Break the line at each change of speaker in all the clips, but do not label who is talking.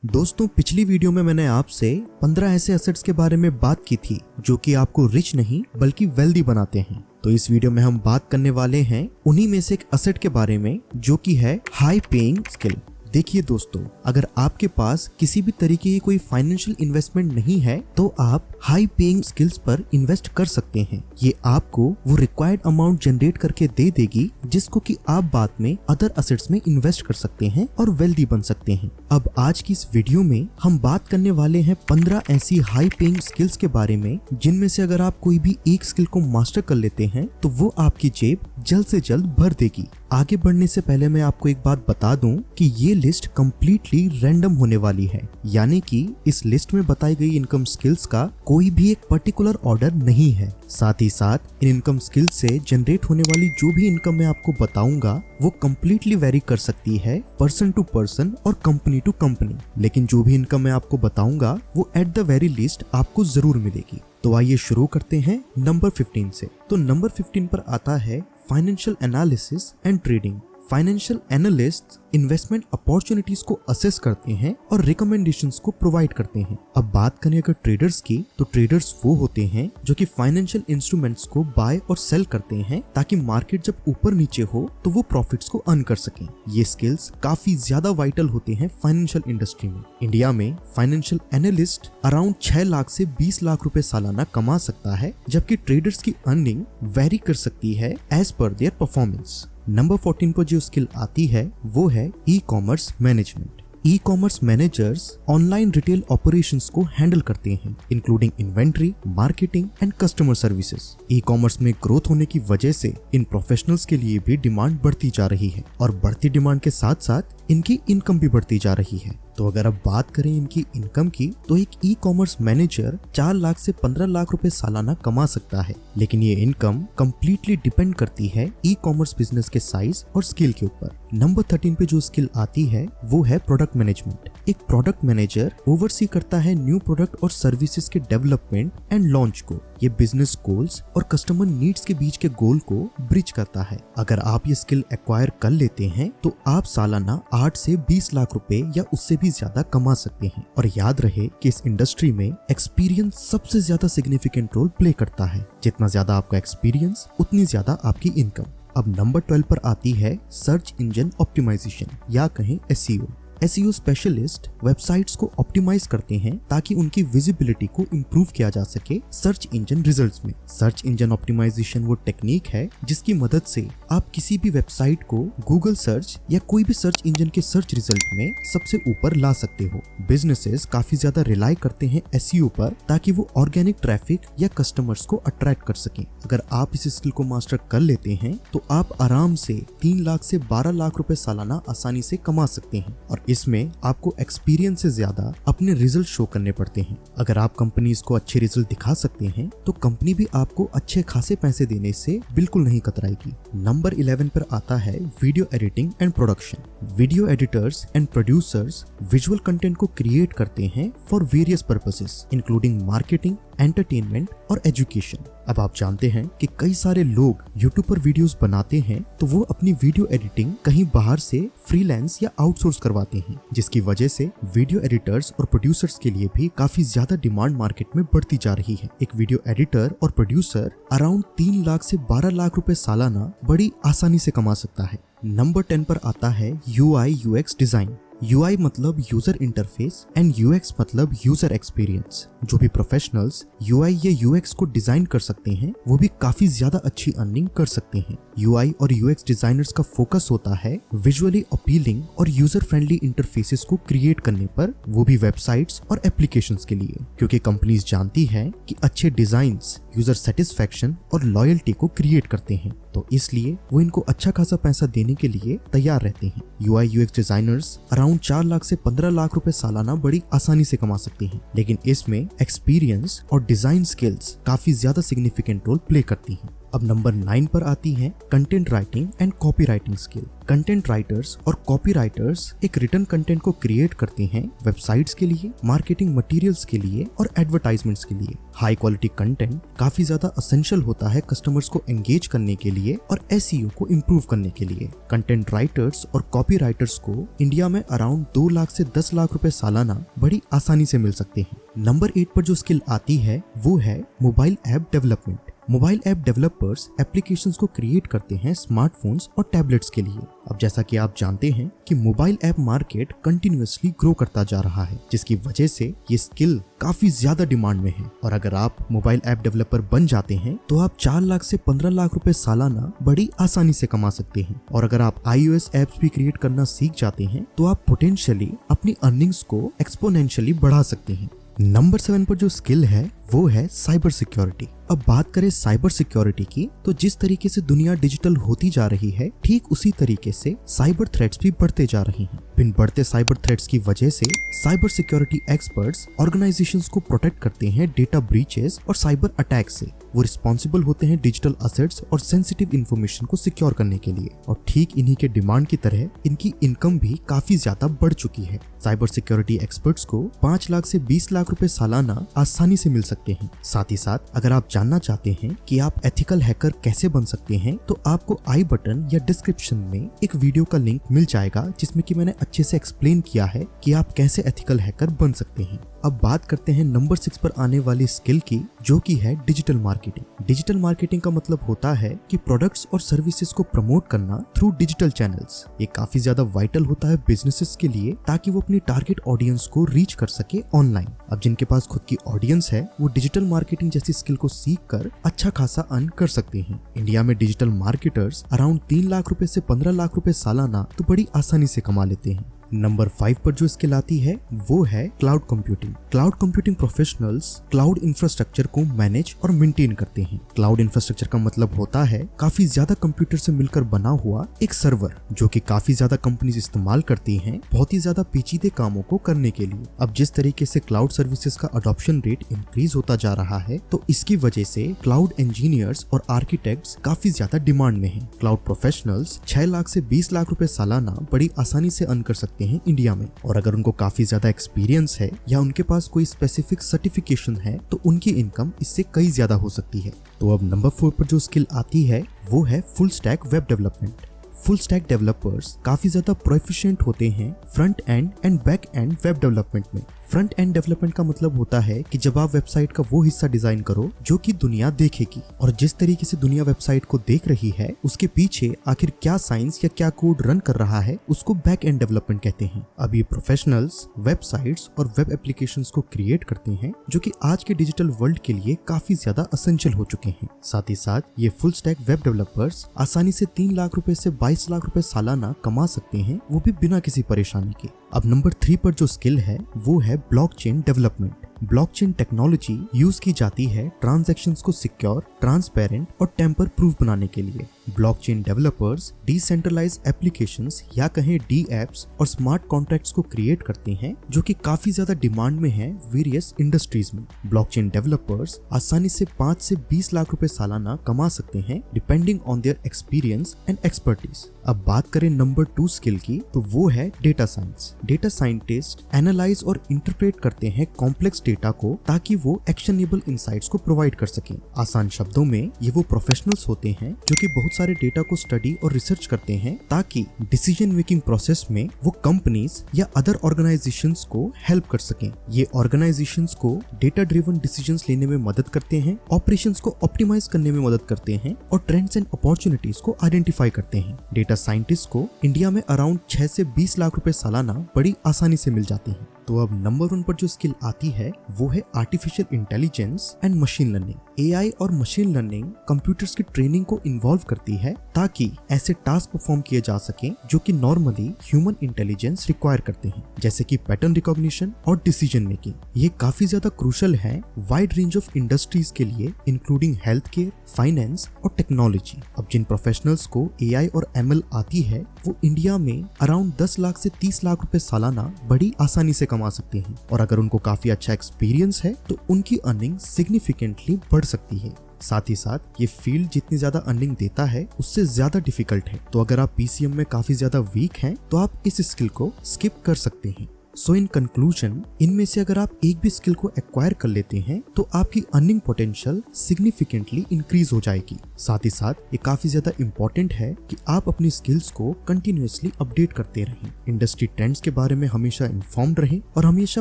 दोस्तों पिछली वीडियो में मैंने आपसे 15 ऐसे एसेट्स के बारे में बात की थी जो कि आपको रिच नहीं बल्कि वेल्दी बनाते हैं। तो इस वीडियो में हम बात करने वाले हैं उन्हीं में से एक एसेट के बारे में जो कि है हाई पेइंग स्किल। देखिए दोस्तों, अगर आपके पास किसी भी तरीके की कोई फाइनेंशियल इन्वेस्टमेंट नहीं है तो आप हाई पेइंग स्किल्स पर इन्वेस्ट कर सकते हैं। ये आपको वो रिक्वायर्ड अमाउंट जनरेट करके दे देगी जिसको कि आप बाद में अदर एसेट्स में इन्वेस्ट कर सकते हैं और वेल्दी बन सकते हैं। अब आज की इस वीडियो में हम बात करने वाले हैं 15 ऐसी हाई पेइंग स्किल्स के बारे में जिनमें से अगर आप कोई भी एक स्किल को मास्टर कर लेते हैं तो वो आपकी जेब जल्द से जल्द भर देगी। आगे बढ़ने से पहले मैं आपको एक बात बता दूं कि ये लिस्ट कम्प्लीटली रैंडम होने वाली है, यानी कि इस लिस्ट में बताई गई इनकम स्किल्स का कोई भी एक पर्टिकुलर ऑर्डर नहीं है। साथ ही साथ इन इनकम स्किल्स से जनरेट होने वाली जो भी इनकम मैं आपको बताऊंगा वो कम्प्लीटली वेरी कर सकती है पर्सन टू पर्सन और कंपनी टू कंपनी, लेकिन जो भी इनकम मैं आपको बताऊंगा वो एट द वेरी लीस्ट आपको जरूर मिलेगी। तो आइए शुरू करते हैं नंबर 15 से। तो नंबर 15 पर आता है financial analysis and trading. Financial analyst investment opportunities को असेस करते हैं और रिकमेंडेशंस को प्रोवाइड करते हैं। अब बात करें अगर ट्रेडर्स की, तो ट्रेडर्स वो होते हैं जो कि फाइनेंशियल इंस्ट्रूमेंट्स को बाय और सेल करते हैं ताकि मार्केट जब ऊपर नीचे हो तो वो प्रॉफिट्स को अर्न कर सकें। ये स्किल्स काफी ज्यादा वाइटल होते हैं फाइनेंशियल इंडस्ट्री में। इंडिया में फाइनेंशियल एनालिस्ट अराउंड 6 लाख से 20 लाख रुपए सालाना कमा सकता है, जबकि ट्रेडर्स की अर्निंग वेरी कर सकती है as per their performance. Number 14 पर जो स्किल आती है वो है e commerce management. E commerce managers online retail operations को हैंडल करते हैं, including inventory, marketing and customer services. E commerce में ग्रोथ होने की वजह से इन प्रोफेशनल्स के लिए भी डिमांड बढ़ती जा रही है और बढ़ती डिमांड के साथ साथ इनकी इनकम भी बढ़ती जा रही है। तो अगर अब बात करें इनकी इनकम की, तो एक ई कॉमर्स मैनेजर 4 लाख से 15 लाख रुपए सालाना कमा सकता है, लेकिन ये इनकम कंप्लीटली डिपेंड करती है ई कॉमर्स बिजनेस के साइज और स्किल के ऊपर। नंबर 13 पे जो स्किल आती है वो है प्रोडक्ट मैनेजमेंट। एक प्रोडक्ट मैनेजर ओवरसी करता है न्यू प्रोडक्ट और सर्विसेज के डेवलपमेंट एंड लॉन्च को। ये बिजनेस गोल्स और कस्टमर नीड्स के बीच के गोल को ब्रिज करता है। अगर आप ये स्किल एक्वायर कर लेते हैं तो आप सालाना 8 से 20 लाख रुपए या उससे भी ज्यादा कमा सकते हैं। और याद रहे कि इस इंडस्ट्री में एक्सपीरियंस सबसे ज्यादा सिग्निफिकेंट रोल प्ले करता है। जितना ज्यादा आपका एक्सपीरियंस उतनी ज्यादा आपकी इनकम। अब नंबर 12 पर आती है सर्च इंजन ऑप्टिमाइजेशन या कहें एसईओ। एसईओ स्पेशलिस्ट वेबसाइट्स को ऑप्टिमाइज करते हैं ताकि उनकी विजिबिलिटी को इम्प्रूव किया जा सके सर्च इंजन रिजल्ट्स में। सर्च इंजन ऑप्टिमाइजेशन वो टेक्निक है जिसकी मदद से आप किसी भी वेबसाइट को गूगल सर्च या कोई भी सर्च इंजन के सर्च रिजल्ट में सबसे ऊपर ला सकते हो। बिजनेसेस काफी ज्यादा रिलाई करते हैं एसईओ पर ताकि वो ऑर्गेनिक ट्रैफिक या कस्टमर्स को अट्रैक्ट कर सकें। अगर आप इस स्किल को मास्टर कर लेते हैं तो आप आराम से 3 लाख से 12 लाख रुपए सालाना आसानी से कमा सकते हैं और इसमें आपको एक्सपीरियंस से ज्यादा अपने रिजल्ट शो करने पड़ते हैं। अगर आप कंपनीज को अच्छे रिजल्ट दिखा सकते हैं तो कंपनी भी आपको अच्छे खासे पैसे देने से बिल्कुल नहीं कतराएगी। नंबर 11 पर आता है video editing and production. Video editors and producers visual content को क्रिएट करते हैं for various purposes including marketing, entertainment और एजुकेशन। अब आप जानते हैं कि कई सारे लोग यूट्यूब पर वीडियोस बनाते हैं तो वो अपनी वीडियो एडिटिंग कहीं बाहर से फ्रीलांस या आउटसोर्स करवाते हैं, जिसकी वजह से वीडियो एडिटर्स और प्रोड्यूसर्स के लिए भी काफी ज्यादा डिमांड मार्केट में बढ़ती जा रही है। एक वीडियो एडिटर और प्रोड्यूसर अराउंड 3 लाख से 12 लाख रुपए सालाना बड़ी आसानी से कमा सकता है। नंबर 10 पर आता है यूआई यूएक्स डिजाइन। UI मतलब यूजर इंटरफेस एंड UX मतलब यूजर एक्सपीरियंस। जो भी प्रोफेशनल्स UI या UX को डिजाइन कर सकते हैं वो भी काफी ज्यादा अच्छी अर्निंग कर सकते हैं। UI और UX डिजाइनर्स का फोकस होता है विजुअली अपीलिंग और यूजर फ्रेंडली इंटरफेसेस को क्रिएट करने पर, वो भी वेबसाइट्स और एप्लीकेशंस के लिए, क्योंकि कंपनीज जानती हैं कि अच्छे डिजाइन्स यूजर सेटिस्फैक्शन और लॉयल्टी को क्रिएट करते हैं, तो इसलिए वो इनको अच्छा खासा पैसा देने के लिए तैयार रहते हैं। UI UX designers around 4 lakh से 15 लाख रुपए सालाना बड़ी आसानी से कमा सकते हैं, लेकिन इसमें एक्सपीरियंस और डिजाइन स्किल्स काफी ज्यादा सिग्निफिकेंट रोल प्ले करती हैं। अब नंबर 9 पर आती है content writing and copy writing skill. Content writers और कॉपी राइटर्स एक रिटन कंटेंट को क्रिएट करते हैं वेबसाइट्स के लिए, मार्केटिंग मटेरियल्स के लिए और एडवर्टाइजमेंट्स के लिए। हाई क्वालिटी कंटेंट काफी ज्यादा एसेंशियल होता है कस्टमर्स को एंगेज करने के लिए और एसईओ को इम्प्रूव करने के लिए। कंटेंट राइटर्स और कॉपी राइटर्स को इंडिया में अराउंड 2 लाख से 10 लाख रुपए सालाना बड़ी आसानी से मिल सकते हैं। नंबर 8 पर जो स्किल आती है वो है mobile app development. Mobile app developers applications को क्रिएट करते हैं स्मार्टफोन्स और टैबलेट्स के लिए। अब जैसा कि आप जानते हैं कि mobile app market continuously grow करता जा रहा है, जिसकी वजह से ये स्किल काफी ज्यादा डिमांड में है। और अगर आप मोबाइल ऐप डेवलपर बन जाते हैं तो आप 4 लाख से 15 लाख रुपए सालाना बड़ी आसानी से कमा सकते हैं। और अगर आप iOS ऐप्स भी क्रिएट करना सीख जाते हैं तो आप पोटेंशियली अपनी अर्निंग्स को एक्सपोनेंशियली बढ़ा सकते हैं। नंबर 7 पर जो स्किल है वो है साइबर सिक्योरिटी। अब बात करें साइबर सिक्योरिटी की, तो जिस तरीके से दुनिया डिजिटल होती जा रही है, ठीक उसी तरीके से साइबर थ्रेट्स भी बढ़ते जा रहे हैं। इन बढ़ते साइबर थ्रेट्स की वजह से साइबर सिक्योरिटी एक्सपर्ट्स ऑर्गेनाइजेशंस को प्रोटेक्ट करते हैं डेटा ब्रीचेस और साइबर अटैक से। वो रिस्पॉन्सिबल होते हैं डिजिटल असेट्स और सेंसिटिव इंफॉर्मेशन को सिक्योर करने के लिए। और ठीक इन्हीं के डिमांड की तरह इनकी इनकम भी काफी ज्यादा बढ़ चुकी है। साइबर सिक्योरिटी एक्सपर्ट्स को 5 लाख से 20 लाख रुपए सालाना आसानी से मिल सकते हैं। साथ ही साथ अगर आप जानना चाहते हैं कि आप एथिकल हैकर कैसे बन सकते हैं, तो आपको आई बटन या डिस्क्रिप्शन में एक वीडियो का लिंक मिल जाएगा जिसमें कि मैंने अच्छे से एक्सप्लेन किया है कि आप कैसे एथिकल हैकर बन सकते हैं। अब बात करते हैं नंबर 6 पर आने वाली स्किल की, जो कि है डिजिटल मार्केटिंग। डिजिटल मार्केटिंग का मतलब होता है कि प्रोडक्ट्स और सर्विसेज को प्रमोट करना थ्रू डिजिटल चैनल्स। ये काफी ज्यादा वाइटल होता है बिजनेसेस के लिए, ताकि वो अपनी टारगेट ऑडियंस को रीच कर सके ऑनलाइन। अब जिनके पास खुद की ऑडियंस है वो डिजिटल मार्केटिंग जैसी स्किल को सीख कर अच्छा खासा अर्न कर सकते हैं। इंडिया में डिजिटल मार्केटर्स अराउंड 3 लाख रुपए से 15 लाख रुपए सालाना तो बड़ी आसानी से कमा लेते हैं। नंबर 5 पर जो स्किल आती है वो है cloud computing. Cloud computing professionals cloud infrastructure को मैनेज और मेंटेन करते हैं। क्लाउड इंफ्रास्ट्रक्चर का मतलब होता है काफी ज्यादा कंप्यूटर से मिलकर बना हुआ एक सर्वर, जो कि काफी ज्यादा कंपनीज इस्तेमाल करती हैं बहुत ही ज्यादा पेचीदे कामों को करने के लिए। अब जिस तरीके से क्लाउड सर्विसेज का अडॉप्शन रेट इंक्रीज होता जा रहा है, तो इसकी वजह से क्लाउड इंजीनियर्स और आर्किटेक्ट्स काफी ज्यादा डिमांड में हैं। क्लाउड प्रोफेशनल्स 6 लाख से 20 लाख रुपए सालाना बड़ी आसानी से अर्न कर सकते हैं इंडिया में। और अगर उनको काफी ज्यादा एक्सपीरियंस है या उनके पास कोई स्पेसिफिक सर्टिफिकेशन है, तो उनकी इनकम इससे कई ज्यादा हो सकती है। तो अब नंबर 4 पर जो स्किल आती है वो है full stack web development. Full stack developers काफी ज्यादा प्रोफिशिएंट होते हैं front end and back and web development में। फ्रंट एंड डेवलपमेंट का मतलब होता है कि जब आप वेबसाइट का वो हिस्सा डिजाइन करो जो कि दुनिया देखेगी, और जिस तरीके से दुनिया वेबसाइट को देख रही है उसके पीछे आखिर क्या साइंस या क्या कोड रन कर रहा है, उसको बैक एंड डेवलपमेंट कहते हैं। अब ये प्रोफेशनल्स वेबसाइट्स और वेब एप्लीकेशंस को क्रिएट करते हैं, जो कि आज के डिजिटल वर्ल्ड के लिए काफी ज्यादा एसेंशियल हो चुके हैं। साथ ही साथ ये फुल स्टैक वेब डेवलपर्स आसानी से 3 लाख रुपए से 22 लाख रुपए सालाना कमा सकते हैं, वो भी बिना किसी परेशानी के। अब नंबर 3 पर जो स्किल है वो है blockchain development. Blockchain technology use की जाती है ट्रांजैक्शंस को सिक्योर, ट्रांसपेरेंट और टेम्पर प्रूफ बनाने के लिए। ब्लॉकचेन डेवलपर्स डिसेंट्रलाइज एप्लीकेशंस या कहें डी एप्स और स्मार्ट कॉन्ट्रैक्ट्स को क्रिएट करते हैं, जो कि काफी ज्यादा डिमांड में है वेरियस इंडस्ट्रीज में। ब्लॉकचेन डेवलपर्स आसानी से 5 से 20 लाख रुपए सालाना कमा सकते हैं depending on their experience and expertise. अब बात करें नंबर 2 स्किल की, तो वो है data science. Data scientist analyse और इंटरप्रेट करते हैं कॉम्प्लेक्स डेटा को, ताकि वो एक्शनेबल इंसाइट्स को प्रोवाइड कर सकें। आसान शब्दों में ये वो प्रोफेशनल्स होते हैं जो कि बहुत सारे डेटा को स्टडी और रिसर्च करते हैं, ताकि डिसीजन मेकिंग प्रोसेस में वो कंपनीज या अदर ऑर्गेनाइजेशंस को हेल्प कर सकें। ये ऑर्गेनाइजेशंस को डेटा ड्रिवन डिसीजंस लेने में मदद करते हैं, ऑपरेशंस को ऑप्टिमाइज करने में मदद करते हैं और ट्रेंड्स एंड अपॉर्चुनिटीज को आइडेंटिफाई करते हैं। डेटा साइंटिस्ट को इंडिया में अराउंड 6 से 20 लाख रुपए सालाना बड़ी आसानी से मिल जाते हैं। तो अब नंबर 1 पर जो स्किल आती है वो है artificial intelligence and machine learning. AI और मशीन लर्निंग कंप्यूटर्स की ट्रेनिंग को इन्वॉल्व करती है, ताकि ऐसे टास्क परफॉर्म किए जा सकें जो कि नॉर्मली ह्यूमन इंटेलिजेंस रिक्वायर करते हैं, जैसे कि पैटर्न रिकॉग्निशन और डिसीजन मेकिंग। ये काफी ज्यादा क्रूशल है वाइड रेंज ऑफ इंडस्ट्रीज के लिए, इंक्लूडिंग हेल्थ केयर, फाइनेंस और टेक्नोलॉजी। अब जिन प्रोफेशनल्स को एआई और एमएल आती है, वो इंडिया में अराउंड 10 लाख से 30 लाख रुपए सालाना बड़ी आसानी से कमा सकते हैं, और अगर उनको काफी अच्छा एक्सपीरियंस है तो उनकी अर्निंग सिग्निफिकेंटली बढ़ सकती है। साथ ही साथ ये फील्ड जितनी ज्यादा अर्निंग देता है उससे ज्यादा डिफिकल्ट है। तो अगर आप पीसीएम में काफी ज्यादा वीक हैं तो आप इस स्किल को स्किप कर सकते हैं। सो इन कंक्लूजन, इनमें से अगर आप एक भी स्किल को एक्वायर कर लेते हैं तो आपकी अर्निंग पोटेंशियल सिग्निफिकेंटली इंक्रीज हो जाएगी। साथ ही साथ ये काफी ज्यादा इंपॉर्टेंट है कि आप अपनी स्किल्स को कंटिन्यूअसली अपडेट करते रहें, इंडस्ट्री ट्रेंड्स के बारे में हमेशा इन्फॉर्म्ड रहें और हमेशा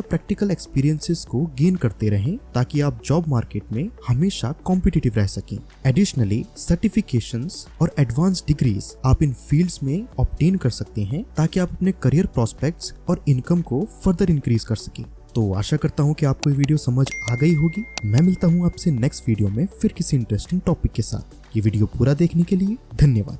प्रैक्टिकल एक्सपीरियंसेस को गेन करते रहें ताकि आप जॉब मार्केट में हमेशा कॉम्पिटिटिव रह सकें। एडिशनली सर्टिफिकेशंस और एडवांस डिग्रीज आप इन फील्ड्स में ऑब्टेन कर सकते हैं ताकि आप अपने करियर प्रोस्पेक्ट्स और इनकम को फर्दर इंक्रीज कर सके। तो आशा करता हूँ कि आपको ये वीडियो समझ आ गई होगी। मैं मिलता हूँ आपसे नेक्स्ट वीडियो में फिर किसी इंटरेस्टिंग टॉपिक के साथ। ये वीडियो पूरा देखने के लिए धन्यवाद।